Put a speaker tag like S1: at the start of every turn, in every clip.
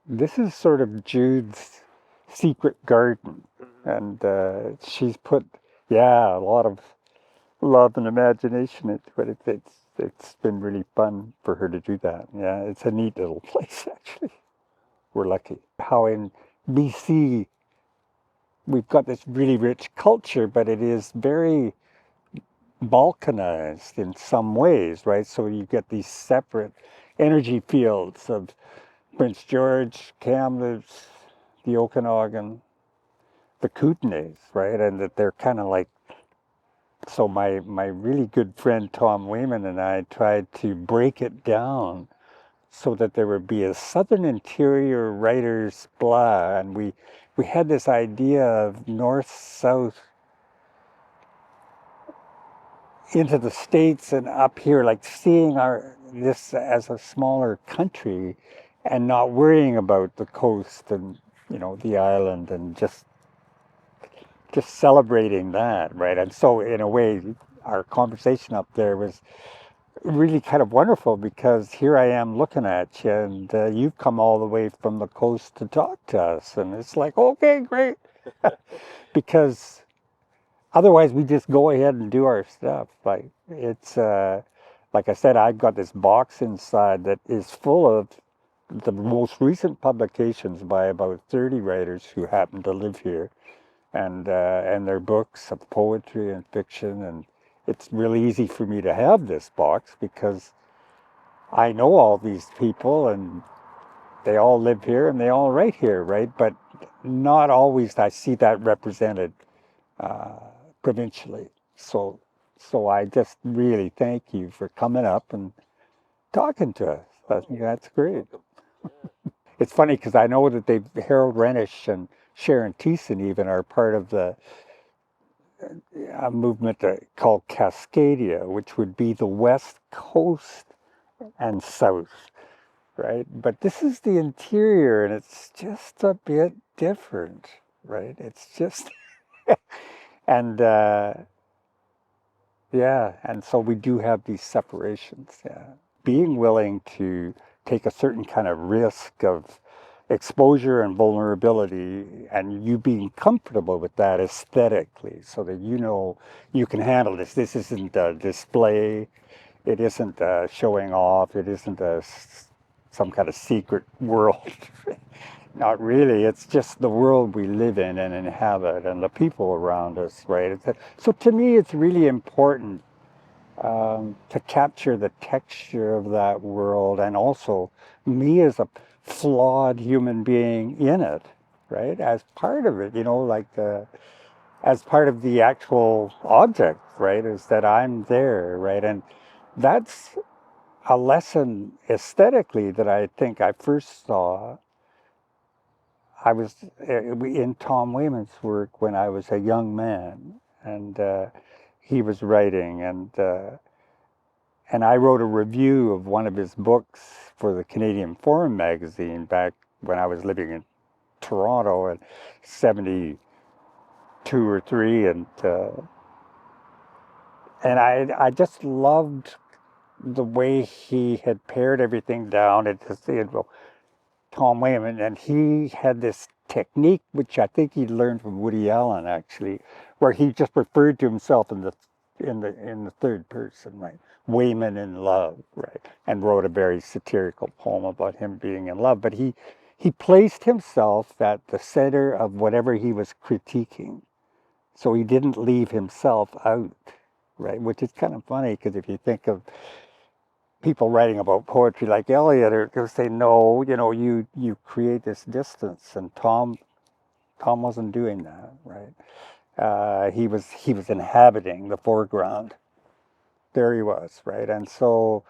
S1: this is sort of Jude's secret garden, and she's put, yeah, a lot of love and imagination into it. It's been really fun for her to do that. Yeah, it's a neat little place actually. We're lucky. How in BC we've got this really rich culture, but it is very balkanized in some ways, right? So you get these separate energy fields of Prince George, Kamloops, the Okanagan, the Kootenays, right? And that they're kind of like, so my really good friend Tom Wayman and I tried to break it down so that there would be a Southern Interior writer's blah, and we had this idea of north-south into the States and up here, like seeing this as a smaller country and not worrying about the coast and, the island, and just celebrating that, right? And so in a way, our conversation up there was really kind of wonderful, because here I am looking at you, and you've come all the way from the coast to talk to us, and it's like, okay, great. Because otherwise we just go ahead and do our stuff. Like it's like I said, I've got this box inside that is full of the most recent publications by about 30 writers who happen to live here, and their books of poetry and fiction. And it's really easy for me to have this box because I know all these people, and they all live here and they all write here, right? But not always I see that represented uh, provincially. So I just really thank you for coming up and talking to us. I think that's great. It's funny because I know that Harold Rhenisch and Sharon Thesen even are part of the a movement called Cascadia, which would be the West Coast and South, right? But this is the interior, and it's just a bit different, right? It's just, and yeah, and so we do have these separations. Yeah, being willing to take a certain kind of risk of exposure and vulnerability, and you being comfortable with that aesthetically, so that you can handle this. This isn't a display. It isn't showing off. It isn't some kind of secret world. Not really. It's just the world we live in and inhabit, and the people around us, right? So to me, it's really important to capture the texture of that world, and also me as a flawed human being in it, right? As part of it, as part of the actual object, right? Is that I'm there, right? And that's a lesson aesthetically that I think I first saw. I was in Tom Wayman's work when I was a young man, and he was writing, and I wrote a review of one of his books for the Canadian Forum magazine back when I was living in Toronto in '72 or '3, and I just loved the way he had pared everything down. Tom Wayman, and he had this technique, which I think he learned from Woody Allen, actually, where he just referred to himself in the third person, right? Wayman in love, right? And wrote a very satirical poem about him being in love. But he placed himself at the center of whatever he was critiquing, so he didn't leave himself out, right? Which is kind of funny, because if you think of people writing about poetry like Eliot, are going to say, no, you create this distance, and Tom wasn't doing that, right? He was inhabiting the foreground. There he was, right? And so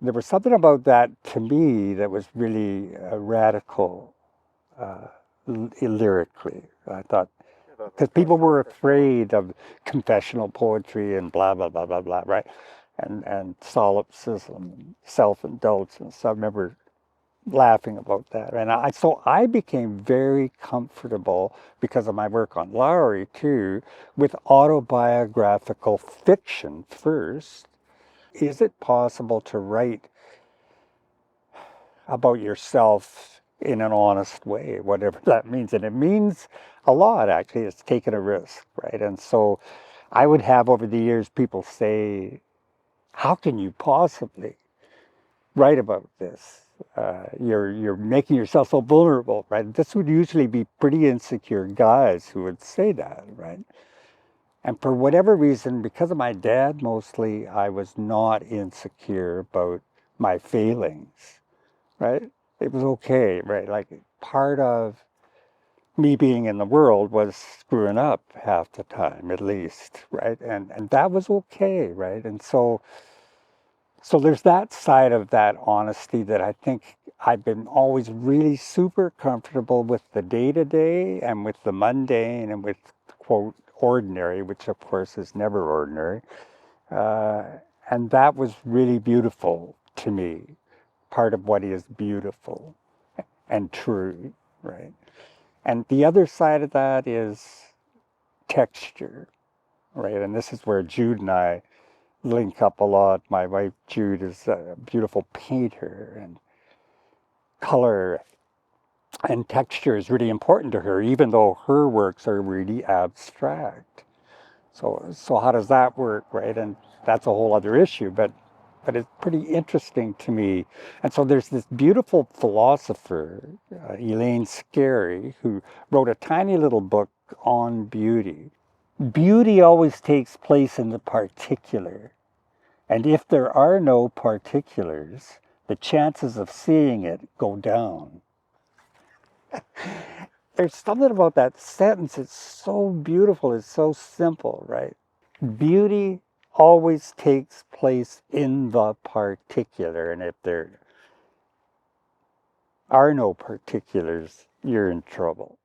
S1: there was something about that to me that was really radical uh, lyrically. I thought, because people were afraid of confessional poetry and blah blah blah blah blah, right? And solipsism, self-indulgence. I remember laughing about that, and I became very comfortable, because of my work on Lowry too, with autobiographical fiction first. Is it possible to write about yourself in an honest way, whatever that means. And it means a lot, actually. It's taking a risk, right? And so I would have over the years people say, how can you possibly write about this? You're making yourself so vulnerable, right? This would usually be pretty insecure guys who would say that, right? And for whatever reason, because of my dad mostly, I was not insecure about my failings, right? It was okay, right? Like part of me being in the world was screwing up half the time, at least, right? And that was okay, right? And so there's that side of that honesty that I think I've been always really super comfortable with the day-to-day and with the mundane and with, quote, ordinary, which of course is never ordinary. Uh, and that was really beautiful to me, part of what is beautiful and true, right? And the other side of that is texture, right? And this is where Jude and I link up a lot. My wife Jude is a beautiful painter, and color and texture is really important to her, even though her works are really abstract. So how does that work, right? And that's a whole other issue, but it's pretty interesting to me. And so there's this beautiful philosopher, Elaine Scarry, who wrote a tiny little book on beauty. Beauty always takes place in the particular. And if there are no particulars, the chances of seeing it go down. There's something about that sentence. It's so beautiful. It's so simple, right? Beauty always takes place in the particular. And if there are no particulars, you're in trouble.